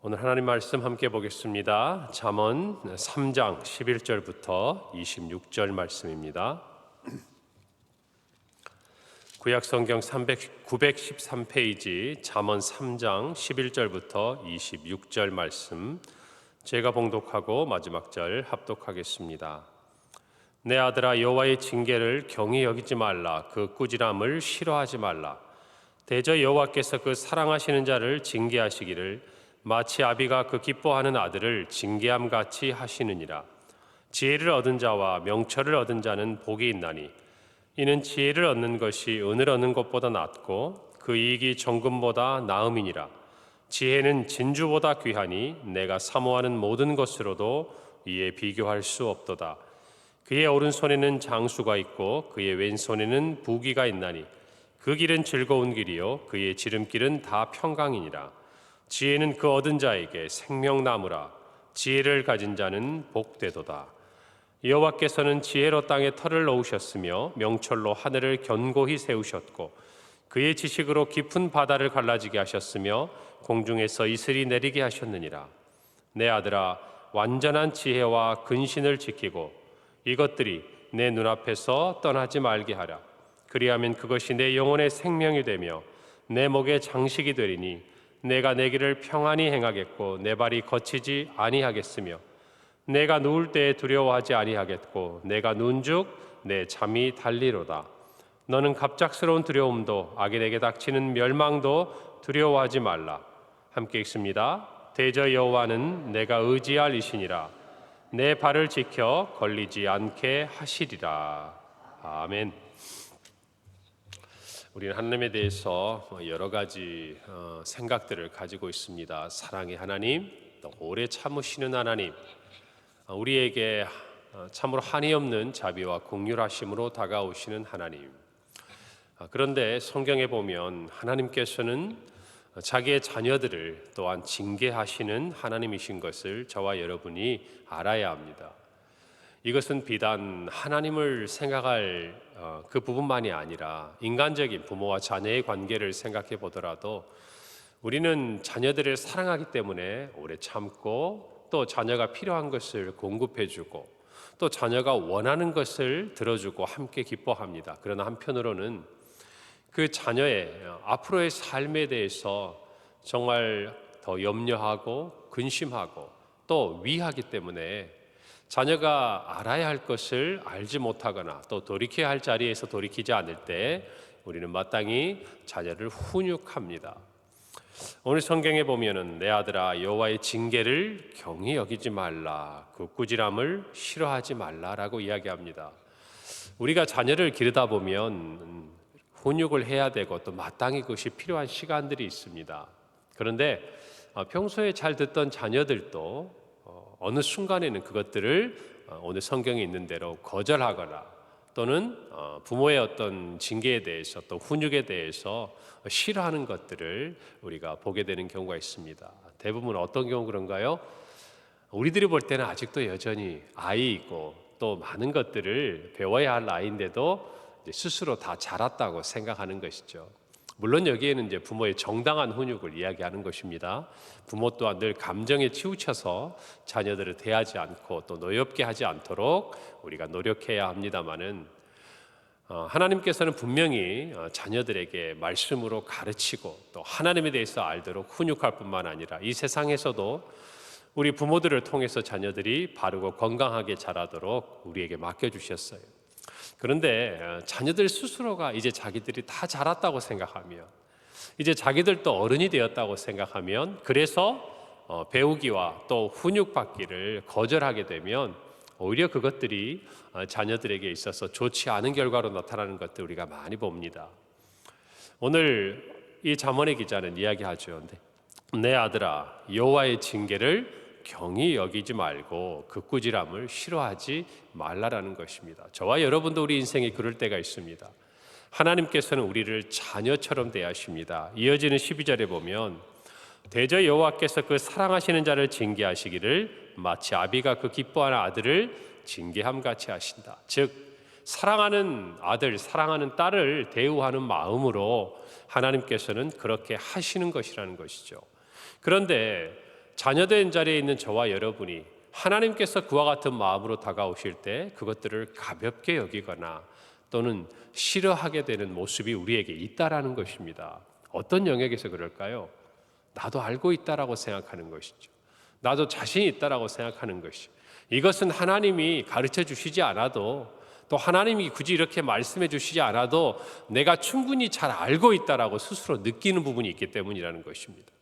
오늘 하나님 말씀 함께 보겠습니다. 잠언 3장 11절부터 26절 말씀입니다. 구약성경 913페이지 잠언 3장 11절부터 26절 말씀, 제가 봉독하고 마지막 절 합독하겠습니다. 내 아들아, 여호와의 징계를 경히 여기지 말라. 그 꾸지람을 싫어하지 말라. 대저 여호와께서 그 사랑하시는 자를 징계하시기를 마치 아비가 그 기뻐하는 아들을 징계함같이 하시느니라. 지혜를 얻은 자와 명철을 얻은 자는 복이 있나니 이는 지혜를 얻는 것이 은을 얻는 것보다 낫고 그 이익이 정금보다 나음이니라. 지혜는 진주보다 귀하니 내가 사모하는 모든 것으로도 이에 비교할 수 없도다. 그의 오른손에는 장수가 있고 그의 왼손에는 부귀가 있나니 그 길은 즐거운 길이요 그의 지름길은 다 평강이니라. 지혜는 그 얻은 자에게 생명나무라. 지혜를 가진 자는 복되도다. 여호와께서는 지혜로 땅에 터를 놓으셨으며 명철로 하늘을 견고히 세우셨고 그의 지식으로 깊은 바다를 갈라지게 하셨으며 공중에서 이슬이 내리게 하셨느니라. 내 아들아, 완전한 지혜와 근신을 지키고 이것들이 내 눈앞에서 떠나지 말게 하라. 그리하면 그것이 내 영혼의 생명이 되며 내 목의 장식이 되리니 내가 내 길을 평안히 행하겠고 내 발이 거치지 아니하겠으며 내가 누울 때에 두려워하지 아니하겠고 내가 누운즉 내 잠이 달리로다. 너는 갑작스러운 두려움도 악인에게 닥치는 멸망도 두려워하지 말라. 함께 읽습니다. 대저 여호와는 내가 의지할 이시니라. 내 발을 지켜 걸리지 않게 하시리라. 아멘. 우리는 하나님에 대해서 여러 가지 생각들을 가지고 있습니다. 사랑의 하나님, 또 오래 참으시는 하나님, 우리에게 참으로 한이 없는 자비와 긍휼하심으로 다가오시는 하나님. 그런데 성경에 보면 하나님께서는 자기의 자녀들을 또한 징계하시는 하나님이신 것을 저와 여러분이 알아야 합니다. 이것은 비단 하나님을 생각할 그 부분만이 아니라 인간적인 부모와 자녀의 관계를 생각해 보더라도 우리는 자녀들을 사랑하기 때문에 오래 참고 또 자녀가 필요한 것을 공급해주고 또 자녀가 원하는 것을 들어주고 함께 기뻐합니다. 그러나 한편으로는 그 자녀의 앞으로의 삶에 대해서 정말 더 염려하고 근심하고 또 위하기 때문에 자녀가 알아야 할 것을 알지 못하거나 또 돌이켜야 할 자리에서 돌이키지 않을 때 우리는 마땅히 자녀를 훈육합니다. 오늘 성경에 보면은 내 아들아, 여호와의 징계를 경히 여기지 말라. 그 꾸지람을 싫어하지 말라라고 이야기합니다. 우리가 자녀를 기르다 보면 훈육을 해야 되고 또 마땅히 그것이 필요한 시간들이 있습니다. 그런데 평소에 잘 듣던 자녀들도 어느 순간에는 그것들을 오늘 성경에 있는 대로 거절하거나 또는 부모의 어떤 징계에 대해서 또 훈육에 대해서 싫어하는 것들을 우리가 보게 되는 경우가 있습니다. 대부분 어떤 경우 그런가요? 우리들이 볼 때는 아직도 여전히 아이이고 또 많은 것들을 배워야 할 나이인데도 스스로 다 자랐다고 생각하는 것이죠. 물론 여기에는 이제 부모의 정당한 훈육을 이야기하는 것입니다. 부모 또한 늘 감정에 치우쳐서 자녀들을 대하지 않고 또 노엽게 하지 않도록 우리가 노력해야 합니다마는 하나님께서는 분명히 자녀들에게 말씀으로 가르치고 또 하나님에 대해서 알도록 훈육할 뿐만 아니라 이 세상에서도 우리 부모들을 통해서 자녀들이 바르고 건강하게 자라도록 우리에게 맡겨주셨어요. 그런데 자녀들 스스로가 이제 자기들이 다 자랐다고 생각하면, 이제 자기들도 어른이 되었다고 생각하면, 그래서 배우기와 또 훈육받기를 거절하게 되면 오히려 그것들이 자녀들에게 있어서 좋지 않은 결과로 나타나는 것들 우리가 많이 봅니다. 오늘 이 잠언의 기자는 이야기하죠. 내 아들아, 여호와의 징계를 경히 여기지 말고 그 꾸지람을 싫어하지 말라라는 것입니다. 저와 여러분도 우리 인생에 그럴 때가 있습니다. 하나님께서는 우리를 자녀처럼 대하십니다. 이어지는 12절에 보면 대저 여호와께서 그 사랑하시는 자를 징계하시기를 마치 아비가 그 기뻐하는 아들을 징계함같이 하신다. 즉 사랑하는 아들, 사랑하는 딸을 대우하는 마음으로 하나님께서는 그렇게 하시는 것이라는 것이죠. 그런데 자녀된 자리에 있는 저와 여러분이 하나님께서 그와 같은 마음으로 다가오실 때 그것들을 가볍게 여기거나 또는 싫어하게 되는 모습이 우리에게 있다라는 것입니다. 어떤 영역에서 그럴까요? 나도 알고 있다라고 생각하는 것이죠. 나도 자신이 있다라고 생각하는 것이. 이것은 하나님이 가르쳐 주시지 않아도, 또 하나님이 굳이 이렇게 말씀해 주시지 않아도 내가 충분히 잘 알고 있다라고 스스로 느끼는 부분이 있기 때문이라는 것입니다.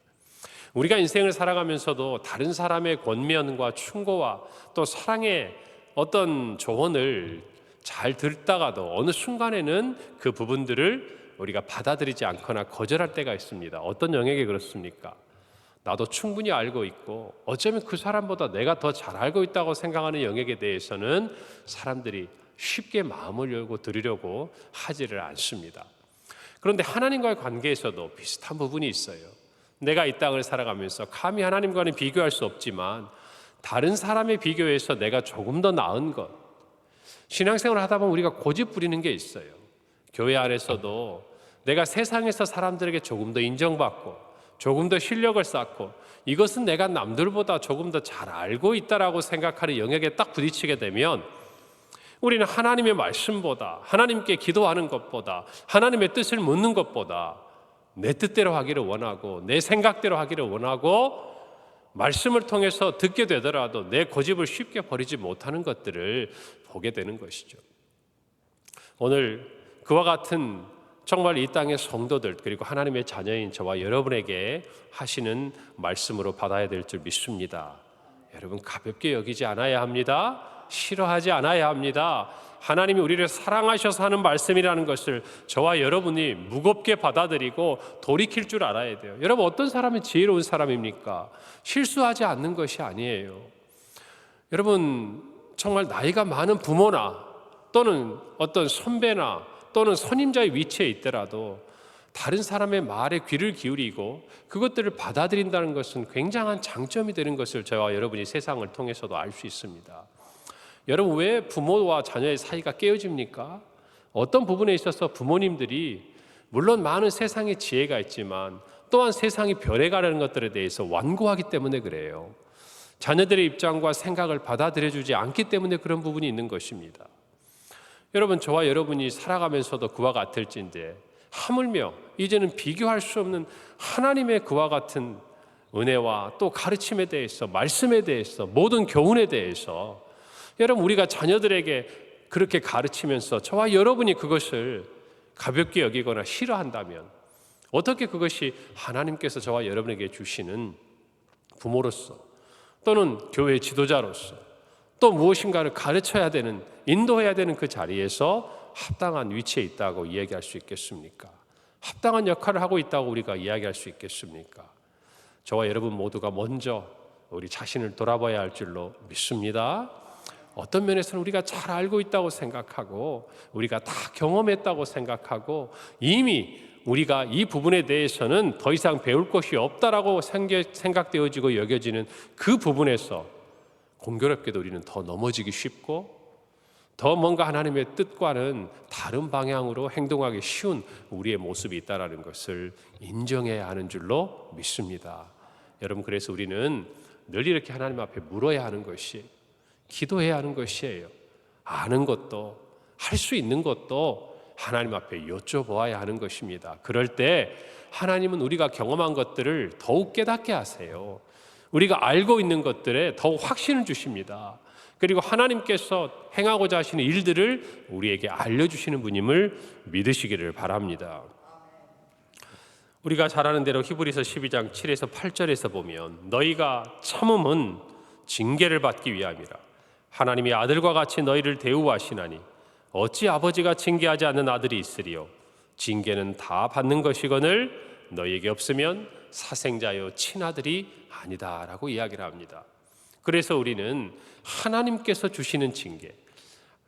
우리가 인생을 살아가면서도 다른 사람의 권면과 충고와 또 사랑의 어떤 조언을 잘 듣다가도 어느 순간에는 그 부분들을 우리가 받아들이지 않거나 거절할 때가 있습니다. 어떤 영역에 그렇습니까? 나도 충분히 알고 있고 어쩌면 그 사람보다 내가 더 잘 알고 있다고 생각하는 영역에 대해서는 사람들이 쉽게 마음을 열고 들으려고 하지를 않습니다. 그런데 하나님과의 관계에서도 비슷한 부분이 있어요. 내가 이 땅을 살아가면서 감히 하나님과는 비교할 수 없지만 다른 사람에 비교해서 내가 조금 더 나은 것, 신앙생활을 하다 보면 우리가 고집 부리는 게 있어요. 교회 안에서도 내가 세상에서 사람들에게 조금 더 인정받고 조금 더 실력을 쌓고 이것은 내가 남들보다 조금 더 잘 알고 있다라고 생각하는 영역에 딱 부딪히게 되면 우리는 하나님의 말씀보다, 하나님께 기도하는 것보다, 하나님의 뜻을 묻는 것보다 내 뜻대로 하기를 원하고 내 생각대로 하기를 원하고 말씀을 통해서 듣게 되더라도 내 고집을 쉽게 버리지 못하는 것들을 보게 되는 것이죠. 오늘 그와 같은 정말 이 땅의 성도들 그리고 하나님의 자녀인 저와 여러분에게 하시는 말씀으로 받아야 될 줄 믿습니다. 여러분, 가볍게 여기지 않아야 합니다. 싫어하지 않아야 합니다. 하나님이 우리를 사랑하셔서 하는 말씀이라는 것을 저와 여러분이 무겁게 받아들이고 돌이킬 줄 알아야 돼요. 여러분, 어떤 사람이 지혜로운 사람입니까? 실수하지 않는 것이 아니에요. 여러분, 정말 나이가 많은 부모나 또는 어떤 선배나 또는 선임자의 위치에 있더라도 다른 사람의 말에 귀를 기울이고 그것들을 받아들인다는 것은 굉장한 장점이 되는 것을 저와 여러분이 세상을 통해서도 알 수 있습니다. 여러분, 왜 부모와 자녀의 사이가 깨어집니까? 어떤 부분에 있어서 부모님들이 물론 많은 세상의 지혜가 있지만 또한 세상이 변해가려는 것들에 대해서 완고하기 때문에 그래요. 자녀들의 입장과 생각을 받아들여주지 않기 때문에 그런 부분이 있는 것입니다. 여러분, 저와 여러분이 살아가면서도 그와 같을진데 하물며 이제는 비교할 수 없는 하나님의 그와 같은 은혜와 또 가르침에 대해서, 말씀에 대해서, 모든 교훈에 대해서 여러분, 우리가 자녀들에게 그렇게 가르치면서 저와 여러분이 그것을 가볍게 여기거나 싫어한다면 어떻게 그것이 하나님께서 저와 여러분에게 주시는 부모로서 또는 교회 지도자로서 또 무엇인가를 가르쳐야 되는, 인도해야 되는 그 자리에서 합당한 위치에 있다고 이야기할 수 있겠습니까? 합당한 역할을 하고 있다고 우리가 이야기할 수 있겠습니까? 저와 여러분 모두가 먼저 우리 자신을 돌아봐야 할 줄로 믿습니다. 어떤 면에서는 우리가 잘 알고 있다고 생각하고 우리가 다 경험했다고 생각하고 이미 우리가 이 부분에 대해서는 더 이상 배울 것이 없다라고 생각되어지고 여겨지는 그 부분에서 공교롭게도 우리는 더 넘어지기 쉽고 더 뭔가 하나님의 뜻과는 다른 방향으로 행동하기 쉬운 우리의 모습이 있다는 것을 인정해야 하는 줄로 믿습니다. 여러분, 그래서 우리는 늘 이렇게 하나님 앞에 물어야 하는 것이, 기도해야 하는 것이에요. 아는 것도, 할 수 있는 것도 하나님 앞에 여쭤보아야 하는 것입니다. 그럴 때 하나님은 우리가 경험한 것들을 더욱 깨닫게 하세요. 우리가 알고 있는 것들에 더욱 확신을 주십니다. 그리고 하나님께서 행하고자 하시는 일들을 우리에게 알려주시는 분임을 믿으시기를 바랍니다. 우리가 잘 아는 대로 히브리서 12장 7에서 8절에서 보면 너희가 참음은 징계를 받기 위함이라. 하나님이 아들과 같이 너희를 대우하시나니 어찌 아버지가 징계하지 않는 아들이 있으리요. 징계는 다 받는 것이거늘 너희에게 없으면 사생자여 친아들이 아니다라고 이야기를 합니다. 그래서 우리는 하나님께서 주시는 징계,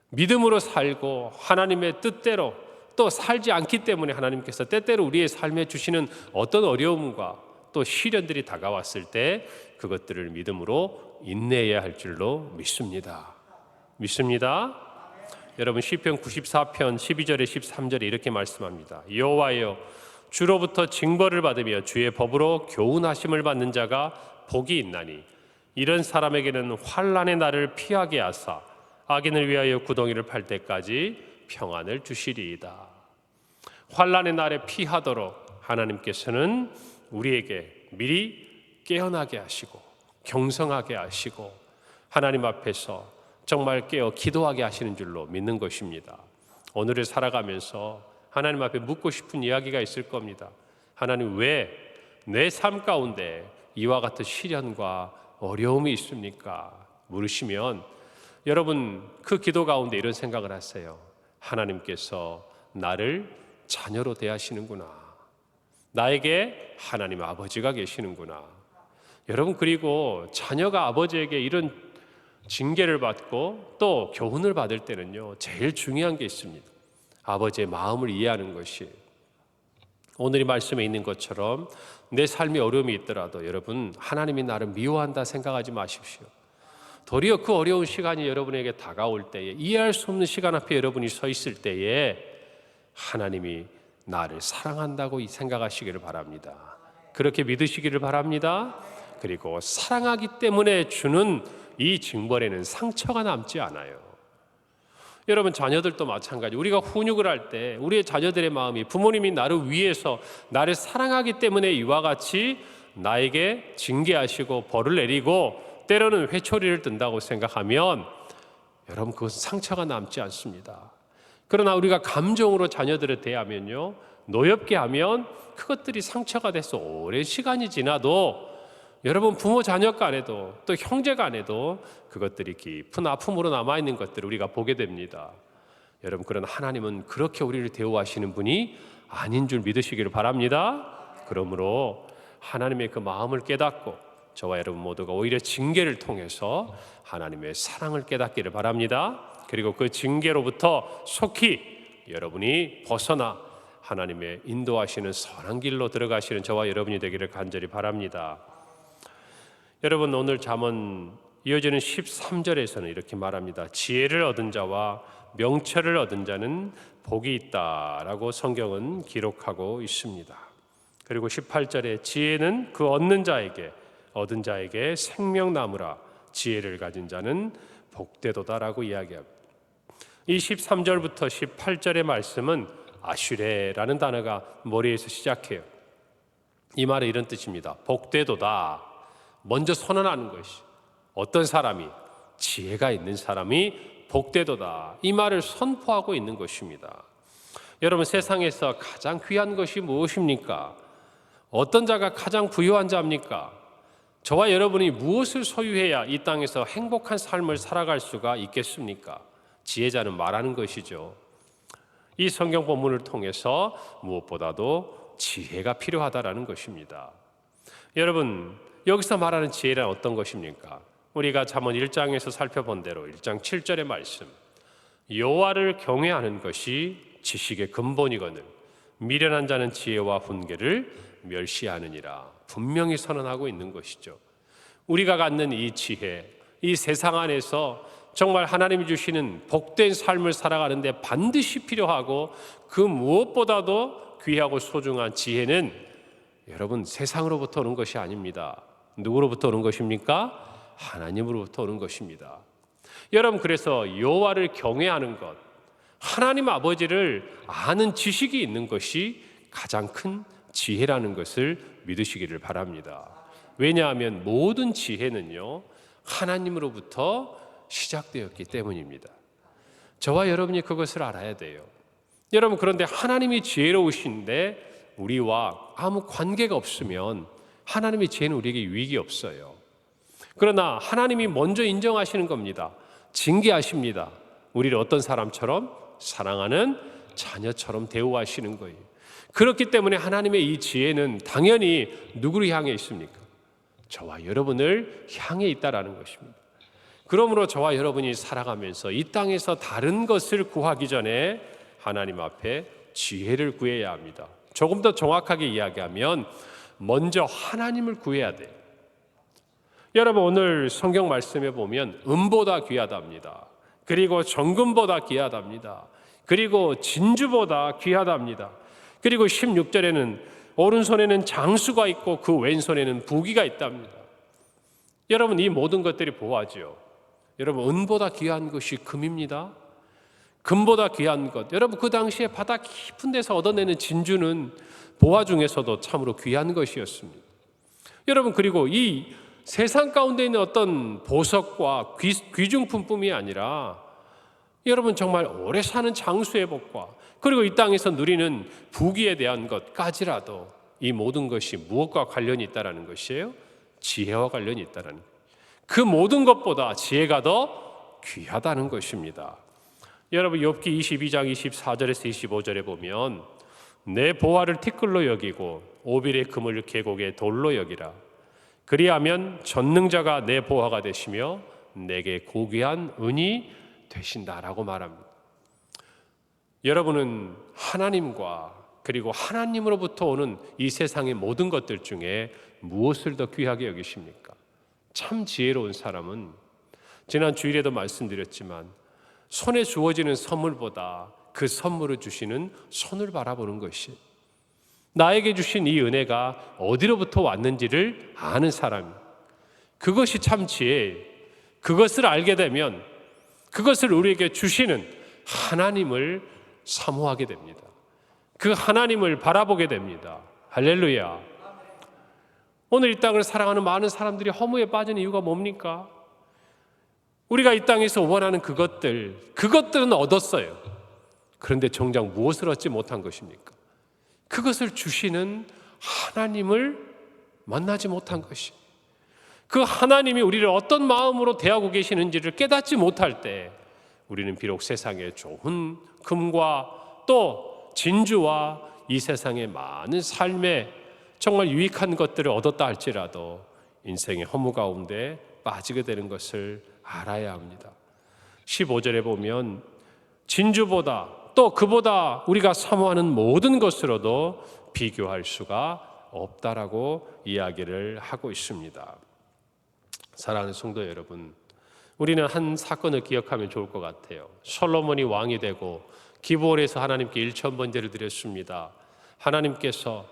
믿음으로 살고 하나님의 뜻대로 또 살지 않기 때문에 하나님께서 때때로 우리의 삶에 주시는 어떤 어려움과 또 시련들이 다가왔을 때 그것들을 믿음으로 인내해야 할 줄로 믿습니다. 여러분, 시편 94편 12절에 13절에 이렇게 말씀합니다. 여호와여, 주로부터 징벌을 받으며 주의 법으로 교훈하심을 받는 자가 복이 있나니 이런 사람에게는 환난의 날을 피하게 하사 악인을 위하여 구덩이를 팔 때까지 평안을 주시리이다. 환난의 날에 피하도록 하나님께서는 우리에게 미리 깨어나게 하시고 경성하게 하시고 하나님 앞에서 정말 깨어 기도하게 하시는 줄로 믿는 것입니다. 오늘을 살아가면서 하나님 앞에 묻고 싶은 이야기가 있을 겁니다. 하나님, 왜 내 삶 가운데 이와 같은 시련과 어려움이 있습니까? 물으시면 여러분 그 기도 가운데 이런 생각을 하세요. 하나님께서 나를 자녀로 대하시는구나. 나에게 하나님 아버지가 계시는구나. 여러분, 그리고 자녀가 아버지에게 이런 징계를 받고 또 교훈을 받을 때는요, 제일 중요한 게 있습니다. 아버지의 마음을 이해하는 것이. 오늘 이 말씀에 있는 것처럼 내 삶에 어려움이 있더라도 여러분, 하나님이 나를 미워한다 생각하지 마십시오. 도리어 그 어려운 시간이 여러분에게 다가올 때에, 이해할 수 없는 시간 앞에 여러분이 서 있을 때에 하나님이 나를 사랑한다고 생각하시기를 바랍니다. 그렇게 믿으시기를 바랍니다. 그리고 사랑하기 때문에 주는 이 징벌에는 상처가 남지 않아요. 여러분, 자녀들도 마찬가지. 우리가 훈육을 할 때 우리의 자녀들의 마음이 부모님이 나를 위해서 나를 사랑하기 때문에 이와 같이 나에게 징계하시고 벌을 내리고 때로는 회초리를 든다고 생각하면 여러분, 그것은 상처가 남지 않습니다. 그러나 우리가 감정으로 자녀들을 대하면요, 노엽게 하면 그것들이 상처가 돼서 오랜 시간이 지나도 여러분, 부모 자녀 간에도 또 형제 간에도 그것들이 깊은 아픔으로 남아있는 것들을 우리가 보게 됩니다. 여러분, 그러나 하나님은 그렇게 우리를 대우하시는 분이 아닌 줄 믿으시기를 바랍니다. 그러므로 하나님의 그 마음을 깨닫고 저와 여러분 모두가 오히려 징계를 통해서 하나님의 사랑을 깨닫기를 바랍니다. 그리고 그 징계로부터 속히 여러분이 벗어나 하나님의 인도하시는 선한 길로 들어가시는 저와 여러분이 되기를 간절히 바랍니다. 여러분, 오늘 잠언 이어지는 13절에서는 이렇게 말합니다. 지혜를 얻은 자와 명철을 얻은 자는 복이 있다라고 성경은 기록하고 있습니다. 그리고 18절에 지혜는 그 얻은 자에게 생명나무라, 지혜를 가진 자는 복되도다라고 이야기합니다. 이 13절부터 18절의 말씀은 아슈레라는 단어가 머리에서 시작해요. 이 말은 이런 뜻입니다. 복되도다. 먼저 선언하는 것이, 어떤 사람이, 지혜가 있는 사람이 복되도다, 이 말을 선포하고 있는 것입니다. 여러분, 세상에서 가장 귀한 것이 무엇입니까? 어떤 자가 가장 부유한 자입니까? 저와 여러분이 무엇을 소유해야 이 땅에서 행복한 삶을 살아갈 수가 있겠습니까? 지혜자는 말하는 것이죠. 이 성경 본문을 통해서 무엇보다도 지혜가 필요하다라는 것입니다. 여러분, 여기서 말하는 지혜란 어떤 것입니까? 우리가 잠언 1장에서 살펴본 대로 1장 7절의 말씀, 여호와를 경외하는 것이 지식의 근본이거늘 미련한 자는 지혜와 훈계를 멸시하느니라, 분명히 선언하고 있는 것이죠. 우리가 갖는 이 지혜, 이 세상 안에서 정말 하나님이 주시는 복된 삶을 살아가는데 반드시 필요하고 그 무엇보다도 귀하고 소중한 지혜는 여러분, 세상으로부터 오는 것이 아닙니다. 누구로부터 오는 것입니까? 하나님으로부터 오는 것입니다. 여러분, 그래서 여호와를 경외하는 것, 하나님 아버지를 아는 지식이 있는 것이 가장 큰 지혜라는 것을 믿으시기를 바랍니다. 왜냐하면 모든 지혜는요, 하나님으로부터 시작되었기 때문입니다. 저와 여러분이 그것을 알아야 돼요. 여러분, 그런데 하나님이 지혜로우신데 우리와 아무 관계가 없으면 하나님의 지혜는 우리에게 유익이 없어요. 그러나 하나님이 먼저 인정하시는 겁니다. 징계하십니다. 우리를 어떤 사람처럼? 사랑하는 자녀처럼 대우하시는 거예요. 그렇기 때문에 하나님의 이 지혜는 당연히 누구를 향해 있습니까? 저와 여러분을 향해 있다라는 것입니다. 그러므로 저와 여러분이 살아가면서 이 땅에서 다른 것을 구하기 전에 하나님 앞에 지혜를 구해야 합니다. 조금 더 정확하게 이야기하면 먼저 하나님을 구해야 돼요. 여러분, 오늘 성경 말씀에 보면 은보다 귀하답니다. 그리고 정금보다 귀하답니다. 그리고 진주보다 귀하답니다. 그리고 16절에는 오른손에는 장수가 있고 그 왼손에는 부귀가 있답니다. 여러분, 이 모든 것들이 보화죠. 여러분, 은보다 귀한 것이 금입니다. 금보다 귀한 것. 여러분, 그 당시에 바다 깊은 데서 얻어내는 진주는 보화 중에서도 참으로 귀한 것이었습니다. 여러분, 그리고 이 세상 가운데 있는 어떤 보석과 귀중품뿐이 아니라 여러분, 정말 오래 사는 장수의 복과 그리고 이 땅에서 누리는 부귀에 대한 것까지라도 이 모든 것이 무엇과 관련이 있다는 것이에요? 지혜와 관련이 있다는 것. 그 모든 것보다 지혜가 더 귀하다는 것입니다. 여러분, 욥기 22장 24절에서 25절에 보면 내 보화를 티끌로 여기고 오빌의 금을 계곡의 돌로 여기라. 그리하면 전능자가 내 보화가 되시며 내게 고귀한 은이 되신다라고 말합니다. 여러분은 하나님과 그리고 하나님으로부터 오는 이 세상의 모든 것들 중에 무엇을 더 귀하게 여기십니까? 참 지혜로운 사람은 지난 주일에도 말씀드렸지만 손에 주어지는 선물보다 그 선물을 주시는 손을 바라보는 것이, 나에게 주신 이 은혜가 어디로부터 왔는지를 아는 사람, 그것이 참 지혜예요. 그것을 알게 되면 그것을 우리에게 주시는 하나님을 사모하게 됩니다. 그 하나님을 바라보게 됩니다. 할렐루야. 오늘 이 땅을 사랑하는 많은 사람들이 허무에 빠진 이유가 뭡니까? 우리가 이 땅에서 원하는 그것들은 얻었어요. 그런데 정작 무엇을 얻지 못한 것입니까? 그것을 주시는 하나님을 만나지 못한 것이, 그 하나님이 우리를 어떤 마음으로 대하고 계시는지를 깨닫지 못할 때 우리는 비록 세상에 좋은 금과 또 진주와 이 세상의 많은 삶에 정말 유익한 것들을 얻었다 할지라도 인생의 허무 가운데 빠지게 되는 것을 알아야 합니다. 15절에 보면 진주보다 또 그보다 우리가 사모하는 모든 것으로도 비교할 수가 없다라고 이야기를 하고 있습니다. 사랑하는 성도 여러분, 우리는 한 사건을 기억하면 좋을 것 같아요. 솔로몬이 왕이 되고 기브온에서 하나님께 1000번제를 드렸습니다. 하나님께서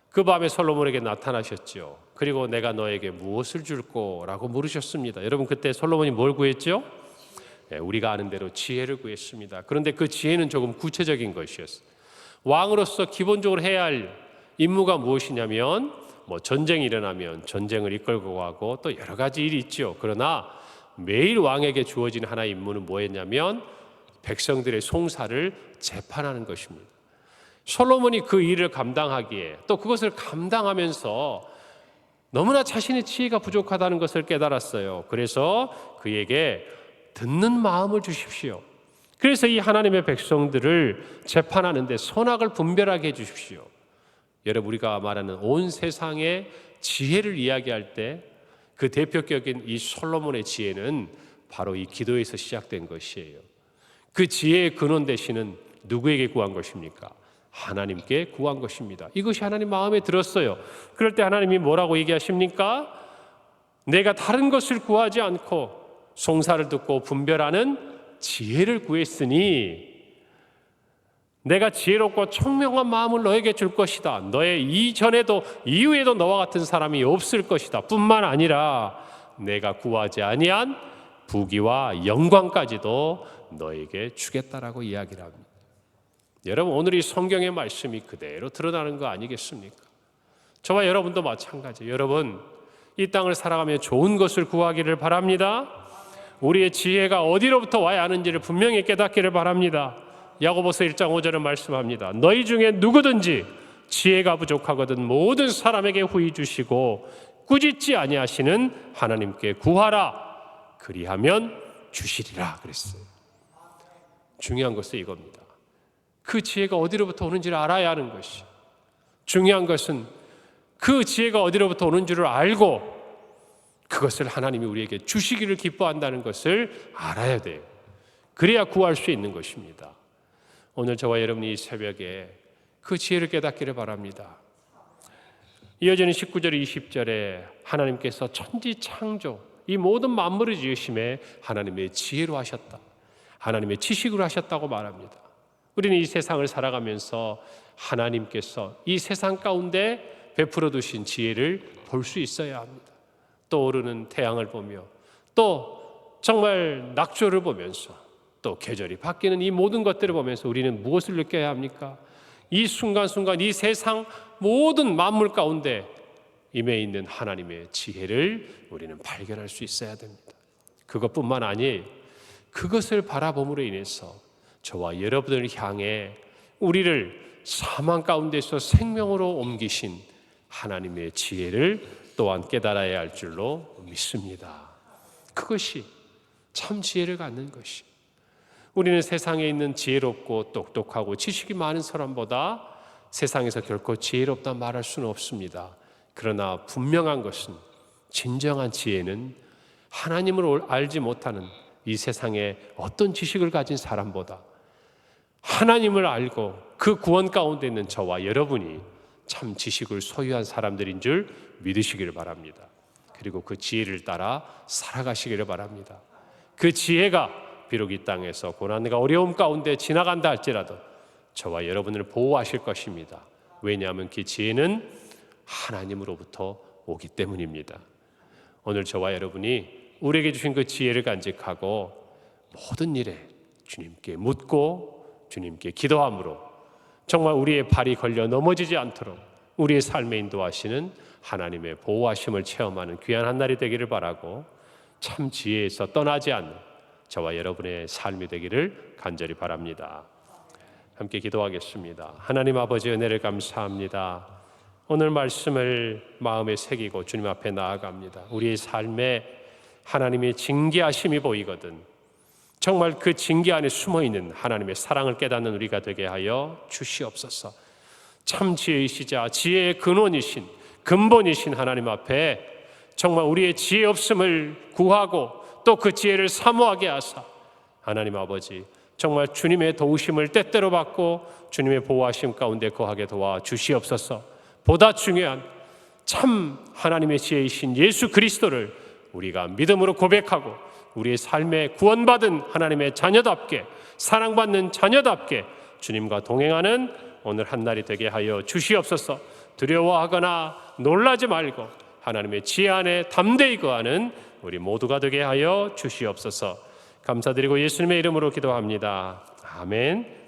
그 밤에 솔로몬에게 나타나셨죠. 그리고 내가 너에게 무엇을 줄 거라고 물으셨습니다. 여러분, 그때 솔로몬이 뭘 구했죠? 우리가 아는 대로 지혜를 구했습니다. 그런데 그 지혜는 조금 구체적인 것이었어요. 왕으로서 기본적으로 해야 할 임무가 무엇이냐면 전쟁이 일어나면 전쟁을 이끌고 가고 또 여러 가지 일이 있죠. 그러나 매일 왕에게 주어진 하나의 임무는 뭐였냐면 백성들의 송사를 재판하는 것입니다. 솔로몬이 그 일을 감당하기에 또 그것을 감당하면서 너무나 자신의 지혜가 부족하다는 것을 깨달았어요. 그래서 그에게 듣는 마음을 주십시오. 그래서 이 하나님의 백성들을 재판하는데 선악을 분별하게 해주십시오. 여러분, 우리가 말하는 온 세상의 지혜를 이야기할 때 그 대표격인 이 솔로몬의 지혜는 바로 이 기도에서 시작된 것이에요. 그 지혜의 근원 되시는 누구에게 구한 것입니까? 하나님께 구한 것입니다. 이것이 하나님 마음에 들었어요. 그럴 때 하나님이 뭐라고 얘기하십니까? 내가 다른 것을 구하지 않고 송사를 듣고 분별하는 지혜를 구했으니 내가 지혜롭고 총명한 마음을 너에게 줄 것이다. 너의 이전에도 이후에도 너와 같은 사람이 없을 것이다. 뿐만 아니라 내가 구하지 아니한 부귀와 영광까지도 너에게 주겠다라고 이야기를 합니다. 여러분, 오늘 이 성경의 말씀이 그대로 드러나는 거 아니겠습니까? 저와 여러분도 마찬가지예요. 여러분, 이 땅을 살아가며 좋은 것을 구하기를 바랍니다. 우리의 지혜가 어디로부터 와야 하는지를 분명히 깨닫기를 바랍니다. 야고보서 1장 5절은 말씀합니다. 너희 중에 누구든지 지혜가 부족하거든 모든 사람에게 후히 주시고 꾸짖지 아니하시는 하나님께 구하라. 그리하면 주시리라 그랬어요. 중요한 것은 이겁니다. 그 지혜가 어디로부터 오는지를 알아야 하는 것이 중요한 것은 그 지혜가 어디로부터 오는 줄을 알고 그것을 하나님이 우리에게 주시기를 기뻐한다는 것을 알아야 돼요. 그래야 구할 수 있는 것입니다. 오늘 저와 여러분이 이 새벽에 그 지혜를 깨닫기를 바랍니다. 이어지는 19절 20절에 하나님께서 천지 창조 이 모든 만물을 지으심에 하나님의 지혜로 하셨다. 하나님의 지식으로 하셨다고 말합니다. 우리는 이 세상을 살아가면서 하나님께서 이 세상 가운데 베풀어 두신 지혜를 볼 수 있어야 합니다. 떠오르는 태양을 보며 또 정말 낙조를 보면서 또 계절이 바뀌는 이 모든 것들을 보면서 우리는 무엇을 느껴야 합니까? 이 순간순간 이 세상 모든 만물 가운데 임해 있는 하나님의 지혜를 우리는 발견할 수 있어야 됩니다. 그것뿐만 아니에요. 그것을 바라봄으로 인해서 저와 여러분을 향해 우리를 사망 가운데서 생명으로 옮기신 하나님의 지혜를 또한 깨달아야 할 줄로 믿습니다. 그것이 참 지혜를 갖는 것이, 우리는 세상에 있는 지혜롭고 똑똑하고 지식이 많은 사람보다 세상에서 결코 지혜롭다 말할 수는 없습니다. 그러나 분명한 것은 진정한 지혜는 하나님을 알지 못하는 이 세상에 어떤 지식을 가진 사람보다 하나님을 알고 그 구원 가운데 있는 저와 여러분이 참 지식을 소유한 사람들인 줄 믿으시기를 바랍니다. 그리고 그 지혜를 따라 살아가시기를 바랍니다. 그 지혜가 비록 이 땅에서 고난과 어려움 가운데 지나간다 할지라도 저와 여러분을 보호하실 것입니다. 왜냐하면 그 지혜는 하나님으로부터 오기 때문입니다. 오늘 저와 여러분이 우리에게 주신 그 지혜를 간직하고 모든 일에 주님께 묻고 주님께 기도함으로 정말 우리의 발이 걸려 넘어지지 않도록 우리의 삶에 인도하시는 하나님의 보호하심을 체험하는 귀한 한 날이 되기를 바라고, 참 지혜에서 떠나지 않는 저와 여러분의 삶이 되기를 간절히 바랍니다. 함께 기도하겠습니다. 하나님 아버지, 은혜를 감사합니다. 오늘 말씀을 마음에 새기고 주님 앞에 나아갑니다. 우리의 삶에 하나님의 징계하심이 보이거든 정말 그 징계 안에 숨어있는 하나님의 사랑을 깨닫는 우리가 되게 하여 주시옵소서. 참 지혜이시자 지혜의 근원이신 근본이신 하나님 앞에 정말 우리의 지혜 없음을 구하고 또 그 지혜를 사모하게 하사 하나님 아버지 정말 주님의 도우심을 때때로 받고 주님의 보호하심 가운데 거하게 도와 주시옵소서. 보다 중요한 참 하나님의 지혜이신 예수 그리스도를 우리가 믿음으로 고백하고 우리의 삶에 구원받은 하나님의 자녀답게, 사랑받는 자녀답게 주님과 동행하는 오늘 한 날이 되게 하여 주시옵소서. 두려워하거나 놀라지 말고 하나님의 지혜 안에 담대히 거하는 우리 모두가 되게 하여 주시옵소서. 감사드리고 예수님의 이름으로 기도합니다. 아멘.